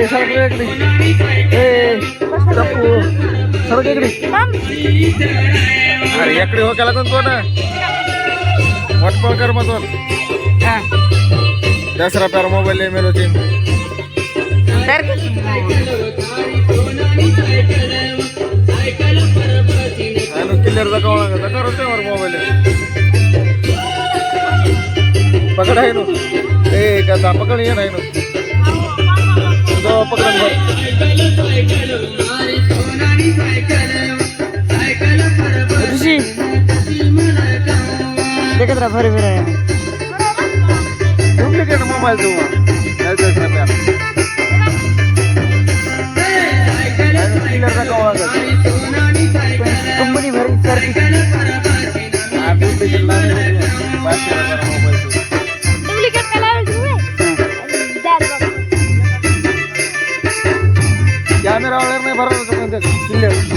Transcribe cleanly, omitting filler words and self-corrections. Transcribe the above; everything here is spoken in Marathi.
सगळं इकडे सगळं इकडे अरे इकडे हो केला कोण ना वटपळकर मधून दसरा प्यार मोबाईल मेलो तीन क्लियर दाखवा मोबाईल पकड आहे नो ए कसा पकड ये नाही नो पकड देखत रहा भरे भरे डुप्लिकेट मोबाईल तू क्लियर दाखवा कंपनी भरी कॅमेरा वगैरे नाही भरला क्लियर